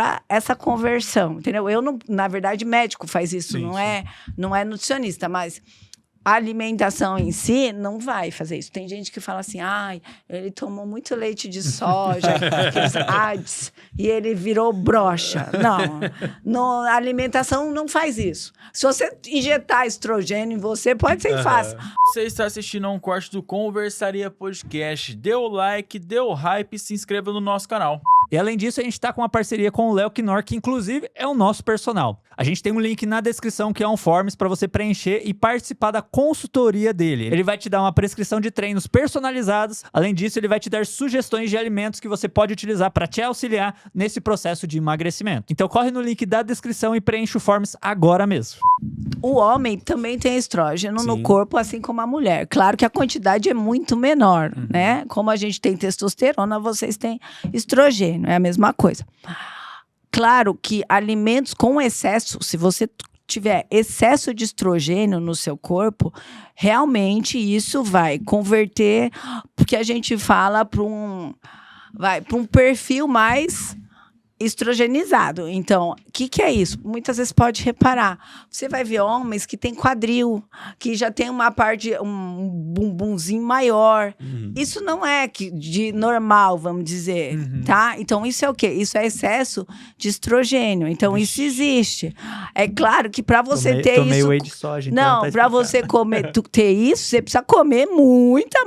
para essa conversão, entendeu? Eu não, na verdade, médico faz isso, Sim, não é nutricionista, mas a alimentação em si não vai fazer isso. Tem gente que fala assim, ai, ele tomou muito leite de soja, aqueles ADS, e ele virou broxa. Não, a alimentação não faz isso. Se você injetar estrogênio em você, pode ser que faça. Você está assistindo a um corte do Conversaria Podcast. Dê o like, dê o hype e se inscreva no nosso canal. E além disso, a gente tá com uma parceria com o Léo Knorr, que inclusive é o nosso personal. A gente tem um link na descrição que é um forms para você preencher e participar da consultoria dele. Ele vai te dar uma prescrição de treinos personalizados. Além disso, ele vai te dar sugestões de alimentos que você pode utilizar para te auxiliar nesse processo de emagrecimento. Então corre no link da descrição e preenche o forms agora mesmo. O homem também tem estrógeno no corpo, assim como a mulher. Claro que a quantidade é muito menor, né? Como a gente tem testosterona, vocês têm estrogênio, é a mesma coisa. Claro que alimentos com excesso, se você tiver excesso de estrogênio no seu corpo, realmente isso vai converter, porque a gente fala para um perfil mais estrogenizado. Então, o que é isso? Muitas vezes pode reparar. Você vai ver homens que têm quadril, que já tem uma parte, um bumbumzinho maior. Isso não é de normal, vamos dizer, tá? Então, isso é o quê? Isso é excesso de estrogênio. Então, isso existe. É claro que para você ter tomei isso... whey de soja, então não, tá para você ter isso, você precisa comer muita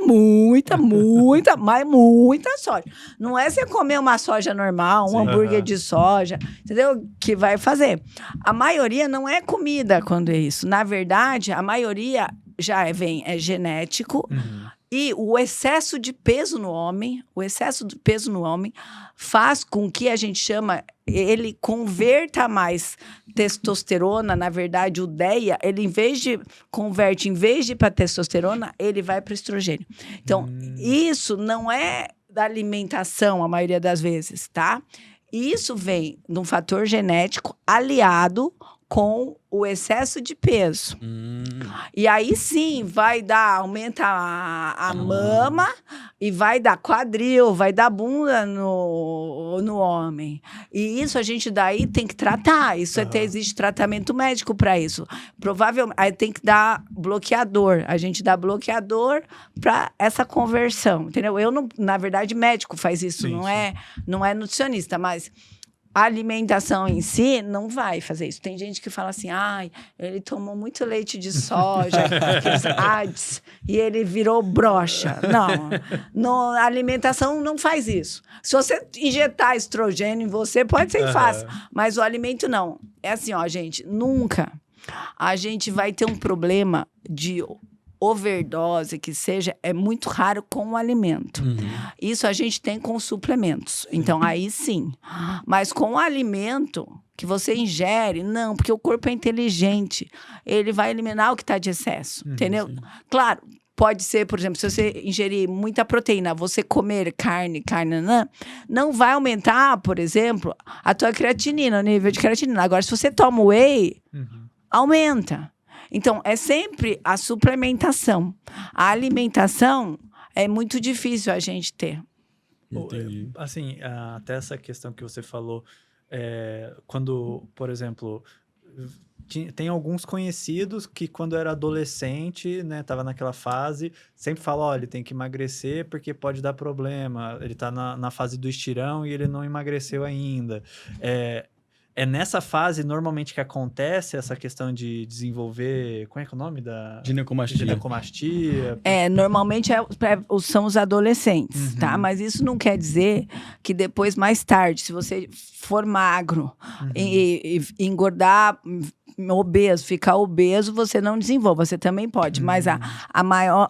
soja. Não é você comer uma soja normal, um hambúrguer de soja, entendeu? Que vai fazer. A maioria não é comida quando é isso. Na verdade, a maioria é genético. E o excesso de peso no homem, faz com que a gente chama, ele converta mais testosterona, na verdade, o DEA, ele em vez de ir para testosterona, ele vai para estrogênio. Então, isso não é da alimentação, a maioria das vezes, tá? Isso vem de um fator genético aliado com o excesso de peso. E aí sim, aumenta a mama e vai dar quadril, vai dar bunda no homem. E isso a gente daí tem que tratar. Isso existe tratamento médico para isso. Provavelmente, aí tem que dar bloqueador. A gente dá bloqueador para essa conversão, entendeu? Eu não, na verdade, médico faz isso, não é nutricionista, mas a alimentação em si não vai fazer isso. Tem gente que fala assim, ai, ele tomou muito leite de soja, aqueles ADS, e ele virou broxa. Não, a alimentação não faz isso. Se você injetar estrogênio em você, pode ser que faça, mas o alimento não. É assim, ó, gente, nunca a gente vai ter um problema de overdose, que seja, é muito raro com o alimento. Isso a gente tem com suplementos. Então, aí sim. Mas com o alimento que você ingere, não, porque o corpo é inteligente. Ele vai eliminar o que está de excesso, entendeu? Claro, pode ser, por exemplo, se você ingerir muita proteína, você comer carne, não vai aumentar, por exemplo, a tua creatinina, o nível de creatinina. Agora, se você toma whey, aumenta. Então, é sempre a suplementação. A alimentação é muito difícil a gente ter. Assim, até essa questão que você falou, quando, por exemplo, tem alguns conhecidos que quando era adolescente, né, tava naquela fase, sempre fala, olha, ele tem que emagrecer porque pode dar problema, ele tá na fase do estirão e ele não emagreceu ainda. É nessa fase, normalmente, que acontece essa questão de desenvolver... Como é que é o nome da... Ginecomastia. Normalmente são os adolescentes, tá? Mas isso não quer dizer que depois, mais tarde, se você for magro e engordar, obeso, ficar obeso, você não desenvolve. Você também pode, mas a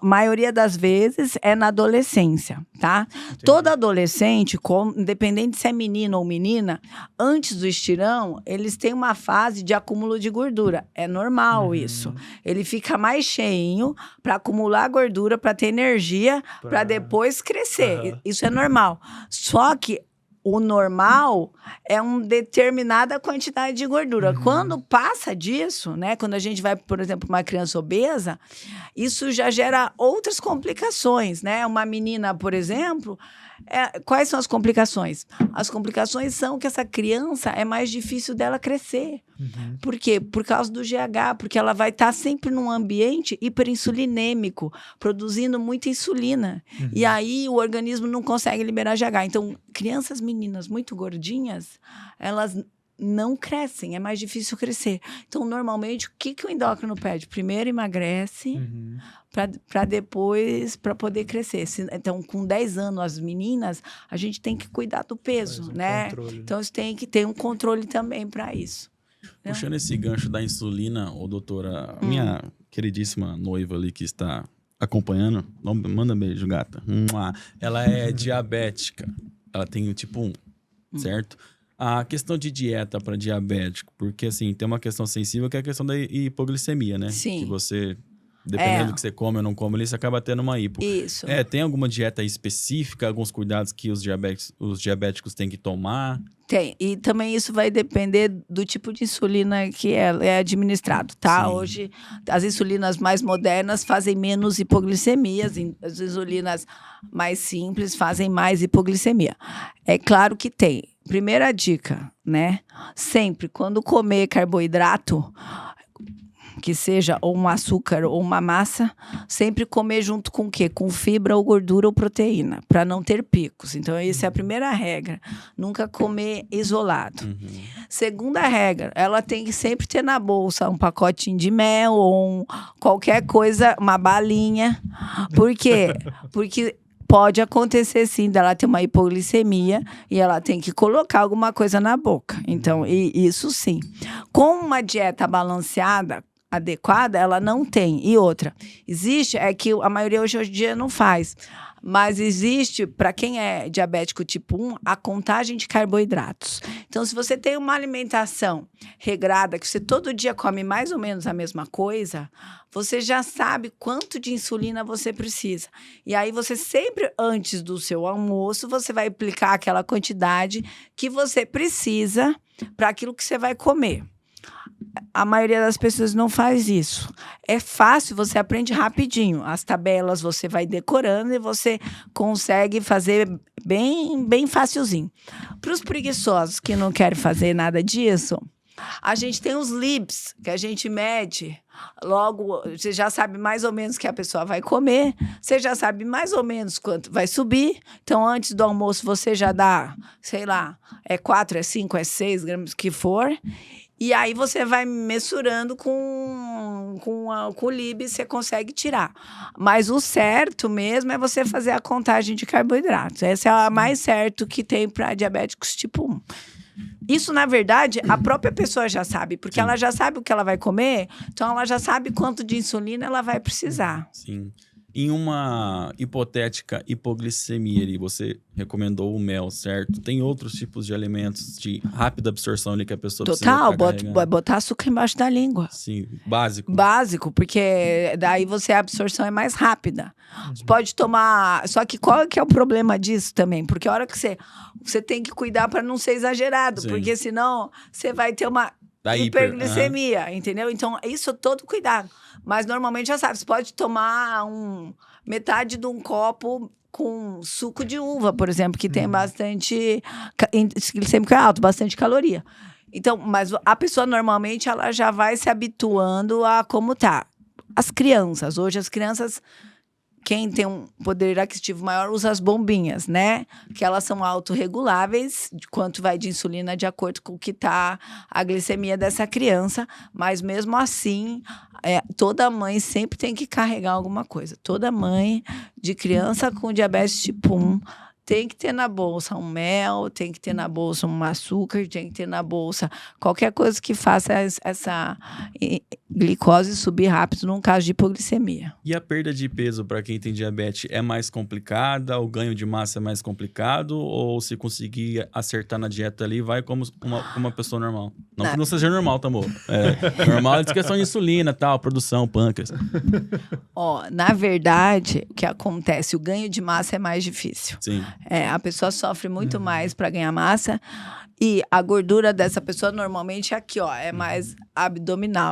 maioria das vezes é na adolescência, tá? Entendi. Todo adolescente, independente se é menino ou menina, antes do estirão, eles têm uma fase de acúmulo de gordura. É normal isso. Ele fica mais cheinho para acumular gordura, para ter energia, para depois crescer. Isso é normal. Só que o normal é uma determinada quantidade de gordura. Quando passa disso, né? Quando a gente vai, por exemplo, uma criança obesa, isso já gera outras complicações, né? Uma menina, por exemplo, Quais são as complicações? As complicações são que essa criança é mais difícil dela crescer. Uhum. Por quê? Por causa do GH, porque ela vai estar sempre num ambiente hiperinsulinêmico, produzindo muita insulina. Uhum. E aí o organismo não consegue liberar GH. Então, crianças meninas muito gordinhas, elas não crescem, é mais difícil crescer. Então, normalmente, o que o endócrino pede? Primeiro emagrece, Uhum. para depois, para poder crescer. Então, com 10 anos, as meninas, a gente tem que cuidar do peso, Faz um né? controle. Então, você tem que ter um controle também para isso. Puxando esse gancho da insulina, doutora, a minha queridíssima noiva ali que está acompanhando, manda beijo, gata. Ela é diabética, ela tem o tipo 1, certo? A questão de dieta para diabético, porque assim, tem uma questão sensível que é a questão da hipoglicemia, né? Sim. Que você, dependendo do que você come ou não come ali, você acaba tendo uma hipo. Isso. Tem alguma dieta específica, alguns cuidados que os diabéticos têm que tomar? Tem. E também isso vai depender do tipo de insulina que é administrado, tá? Sim. Hoje, as insulinas mais modernas fazem menos hipoglicemias, as insulinas mais simples fazem mais hipoglicemia. É claro que tem. Primeira dica, né? Sempre, quando comer carboidrato, que seja ou um açúcar ou uma massa, sempre comer junto com o quê? Com fibra ou gordura ou proteína, para não ter picos. Então, essa é a primeira regra. Nunca comer isolado. Uhum. Segunda regra, ela tem que sempre ter na bolsa um pacotinho de mel ou qualquer coisa, uma balinha. Por quê? Porque pode acontecer, sim, dela ter uma hipoglicemia e ela tem que colocar alguma coisa na boca. Então, isso sim. Com uma dieta balanceada, adequada, ela não tem. E outra, existe, é que a maioria hoje em dia não faz, mas existe, para quem é diabético tipo 1, a contagem de carboidratos. Então, se você tem uma alimentação regrada, que você todo dia come mais ou menos a mesma coisa, você já sabe quanto de insulina você precisa. E aí, você sempre, antes do seu almoço, você vai aplicar aquela quantidade que você precisa para aquilo que você vai comer. A maioria das pessoas não faz isso. É fácil, você aprende rapidinho. As tabelas você vai decorando e você consegue fazer bem facilzinho. Para os preguiçosos que não querem fazer nada disso, a gente tem os libs, que a gente mede. Logo, você já sabe mais ou menos o que a pessoa vai comer, você já sabe mais ou menos quanto vai subir. Então, antes do almoço, você já dá, sei lá, 4, 5, 6 gramas, que for. E aí você vai mensurando com o Lib, você consegue tirar. Mas o certo mesmo é você fazer a contagem de carboidratos. Essa é a mais certo que tem para diabéticos tipo 1. Isso, na verdade, a própria pessoa já sabe, porque ela já sabe o que ela vai comer, então ela já sabe quanto de insulina ela vai precisar. Sim. Em uma hipotética hipoglicemia ali, você recomendou o mel, certo? Tem outros tipos de alimentos de rápida absorção ali que a pessoa Total, precisa botar açúcar embaixo da língua. Sim, básico. Básico, porque daí a absorção é mais rápida. Você pode tomar... Só que qual que é o problema disso também? Porque a hora que você tem que cuidar para não ser exagerado, Sim. porque senão você vai ter uma hiperglicemia, entendeu? Então, isso todo cuidado. Mas normalmente já sabe, você pode tomar metade de um copo com suco de uva, por exemplo, que tem bastante índice glicêmico alto, bastante caloria. Então, mas a pessoa normalmente ela já vai se habituando a como tá. As crianças, hoje as crianças, quem tem um poder aquisitivo maior usa as bombinhas, né? Que elas são autorreguláveis, de quanto vai de insulina de acordo com o que tá a glicemia dessa criança. Mas mesmo assim, toda mãe sempre tem que carregar alguma coisa. Toda mãe de criança com diabetes tipo 1 tem que ter na bolsa um mel, tem que ter na bolsa um açúcar, tem que ter na bolsa qualquer coisa que faça essa glicose subir rápido num caso de hipoglicemia. E a perda de peso para quem tem diabetes é mais complicada? O ganho de massa é mais complicado? Ou se conseguir acertar na dieta ali, vai como uma pessoa normal? Não que não seja normal, tá, amor? Normal é questão de insulina, tal, produção, pâncreas. Na verdade, o que acontece? O ganho de massa é mais difícil. Sim. A pessoa sofre muito mais para ganhar massa e a gordura dessa pessoa normalmente é aqui, é mais abdominal.